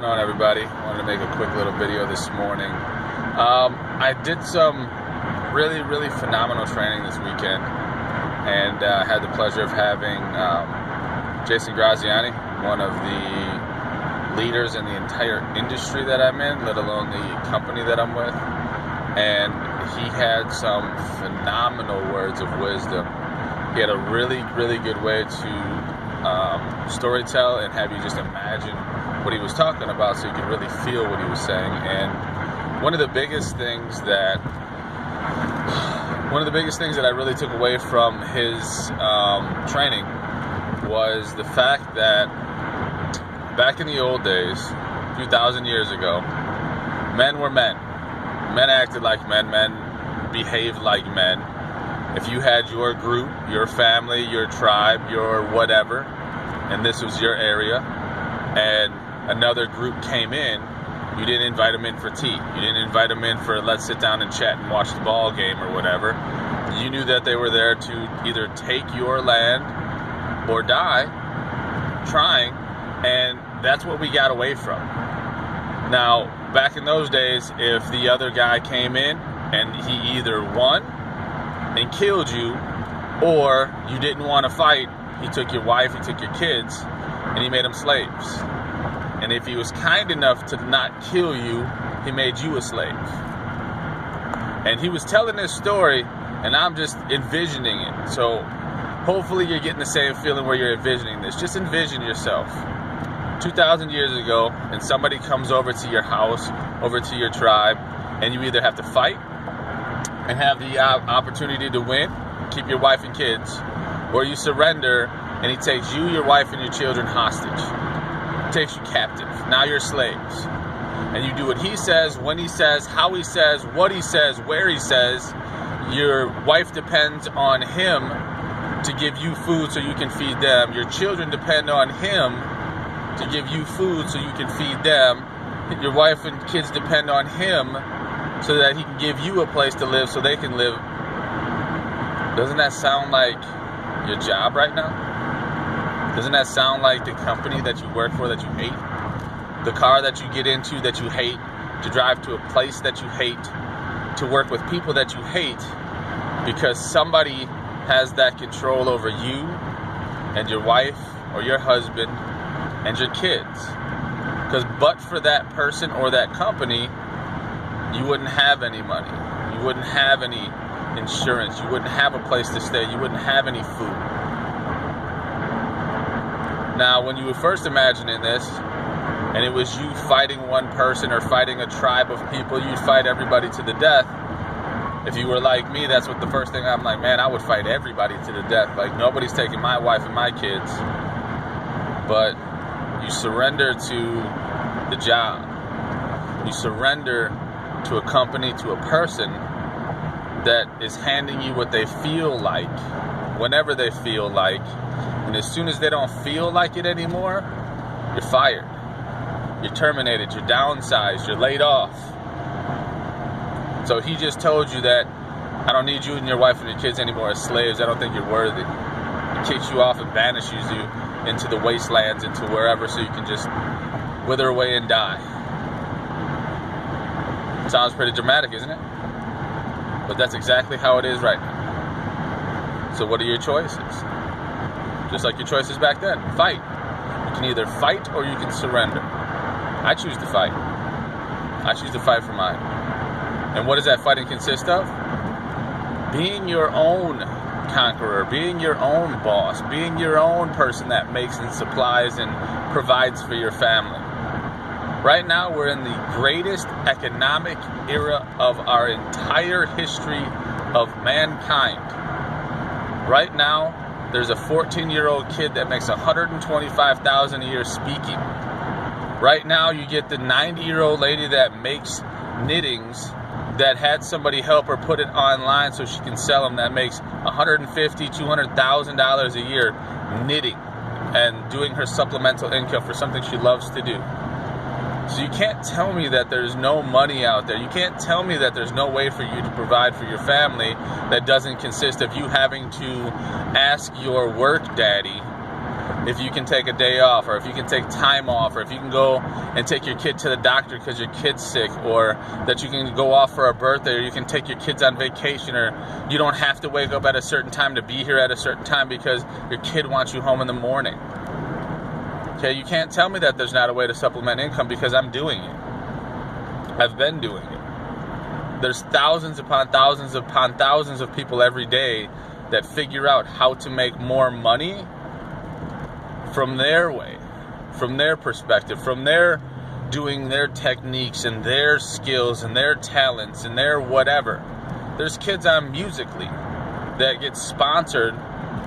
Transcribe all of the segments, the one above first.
going on, everybody? Wanted to make a quick little video this morning. I did some really phenomenal training this weekend, and had the pleasure of having Jason Graziani, one of the leaders in the entire industry that I'm in, let alone the company that I'm with. And he had some phenomenal words of wisdom. He had a really good way to storytell and have you just imagine what he was talking about, so you could really feel what he was saying. And one of the biggest things that I really took away from his training was the fact that back in the old days, 2,000 years ago, men were men. Men acted like men. Men behaved like men. If you had your group, your family, your tribe, your whatever, and this was your area, and another group came in, you didn't invite them in for tea. You didn't invite them in for let's sit down and chat and watch the ball game or whatever. You knew that they were there to either take your land or die trying, and that's what we got away from. Now, back in those days, if the other guy came in and he either won and killed you, or you didn't want to fight, he took your wife, he took your kids, and he made them slaves. And if he was kind enough to not kill you, he made you a slave. And he was telling this story, and I'm just envisioning it. So hopefully you're getting the same feeling where you're envisioning this. Just envision yourself 2,000 years ago, and somebody comes over to your house, over to your tribe, and you either have to fight and have the opportunity to win, keep your wife and kids, or you surrender and he takes you, your wife, and your children hostage. Takes you captive. Now you're slaves. And you do what he says, when he says, how he says, what he says, where he says. Your wife depends on him to give you food so you can feed them. Your children depend on him to give you food so you can feed them. Your wife and kids depend on him so that he can give you a place to live so they can live. Doesn't that sound like your job right now? Doesn't that sound like the company that you work for that you hate? The car that you get into that you hate? To drive to a place that you hate? To work with people that you hate? Because somebody has that control over you and your wife or your husband and your kids. Because but for that person or that company, you wouldn't have any money. You wouldn't have any insurance. You wouldn't have a place to stay. You wouldn't have any food. Now, when you were first imagining this, and it was you fighting one person or fighting a tribe of people, you'd fight everybody to the death. If you were like me, that's what the first thing I'm like, man, I would fight everybody to the death. Like, nobody's taking my wife and my kids. But you surrender to the job. You surrender to a company, to a person that is handing you what they feel like, whenever they feel like. And as soon as they don't feel like it anymore, you're fired. You're terminated. You're downsized. You're laid off. So he just told you that I don't need you and your wife and your kids anymore as slaves. I don't think you're worthy. He kicks you off and banishes you into the wastelands, into wherever, so you can just wither away and die. Sounds pretty dramatic, isn't it? But that's exactly how it is right now. So what are your choices? Just like your choices back then. Fight. You can either fight or you can surrender. I choose to fight. I choose to fight for mine. And what does that fighting consist of? Being your own conqueror, being your own boss, being your own person that makes and supplies and provides for your family. Right now, we're in the greatest economic era of our entire history of mankind. Right now, there's a 14-year-old kid that makes $125,000 a year speaking. Right now, you get the 90-year-old lady that makes knittings that had somebody help her put it online so she can sell them, that makes $150,000, $200,000 a year knitting and doing her supplemental income for something she loves to do. So you can't tell me that there's no money out there. You can't tell me that there's no way for you to provide for your family that doesn't consist of you having to ask your work daddy if you can take a day off, or if you can take time off, or if you can go and take your kid to the doctor because your kid's sick, or that you can go off for a birthday, or you can take your kids on vacation, or you don't have to wake up at a certain time to be here at a certain time because your kid wants you home in the morning. Okay, you can't tell me that there's not a way to supplement income, because I'm doing it. I've been doing it. There's thousands upon thousands upon thousands of people every day that figure out how to make more money from their way, from their perspective, from their doing their techniques and their skills and their talents and their whatever. There's kids on Musical.ly that get sponsored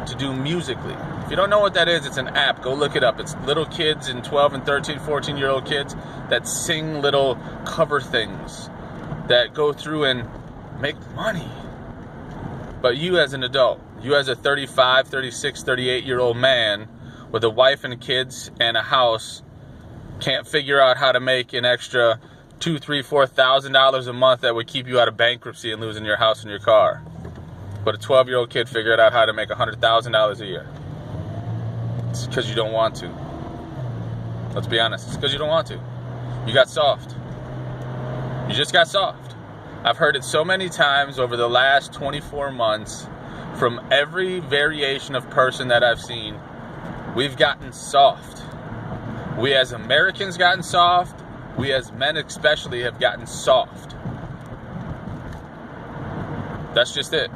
to do Musical.ly. If you don't know what that is, it's an app. Go look it up. It's little kids and 12 and 13, 14-year-old kids that sing little cover things that go through and make money. But you as an adult, you as a 35, 36, 38-year-old man with a wife and kids and a house, can't figure out how to make an extra $2,000, $3,000, $4,000 a month that would keep you out of bankruptcy and losing your house and your car. But a 12-year-old kid figured out how to make $100,000 a year. It's because you don't want to. Let's be honest. It's because you don't want to. You got soft. You just got soft. I've heard it so many times over the last 24 months from every variation of person that I've seen. We've gotten soft. We as Americans gotten soft. We as men especially have gotten soft. That's just it.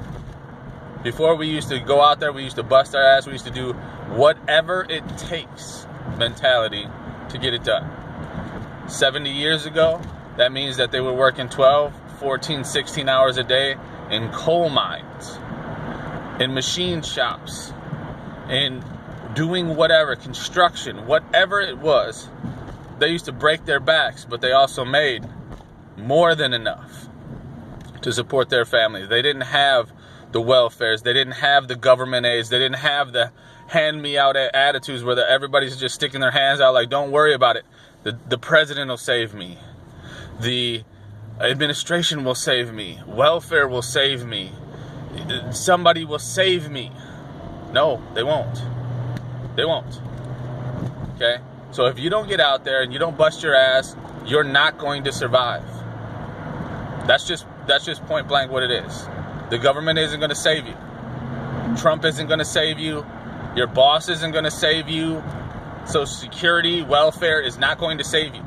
Before, we used to go out there, we used to bust our ass, we used to do whatever it takes mentality to get it done. 70 years ago, that means that they were working 12, 14, 16 hours a day in coal mines, in machine shops, in doing whatever, construction, whatever it was. They used to break their backs, but they also made more than enough to support their families. They didn't have the welfares, they didn't have the government aids, they didn't have the hand-me-out attitudes where everybody's just sticking their hands out like, don't worry about it. The president will save me. The administration will save me. Welfare will save me. Somebody will save me. No, they won't. They won't. Okay? So if you don't get out there and you don't bust your ass, you're not going to survive. That's just point blank what it is. The government isn't going to save you. Trump isn't going to save you. Your boss isn't going to save you. Social Security, welfare is not going to save you.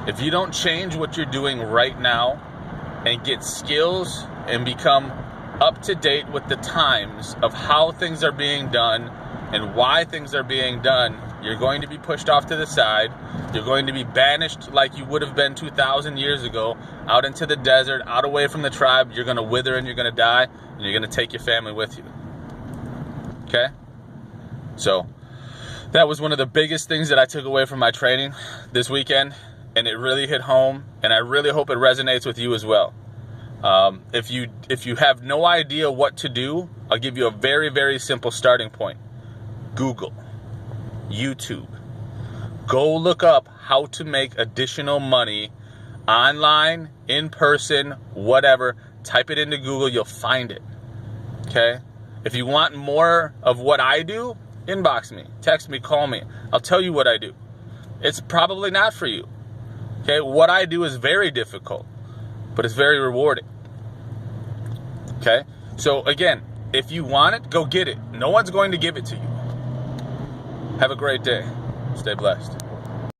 If you don't change what you're doing right now and get skills and become up to date with the times of how things are being done and why things are being done, you're going to be pushed off to the side. You're going to be banished like you would have been 2,000 years ago, out into the desert, out away from the tribe. You're going to wither and you're going to die, and you're going to take your family with you. Okay? So, that was one of the biggest things that I took away from my training this weekend, and it really hit home, and I really hope it resonates with you as well. If you have no idea what to do, I'll give you a very, very simple starting point. Google, YouTube. Go look up how to make additional money online, in person, whatever. Type it into Google, you'll find it. Okay? If you want more of what I do, inbox me, text me, call me. I'll tell you what I do. It's probably not for you. Okay? What I do is very difficult, but it's very rewarding. Okay? So again, if you want it, go get it. No one's going to give it to you. Have a great day. Stay blessed.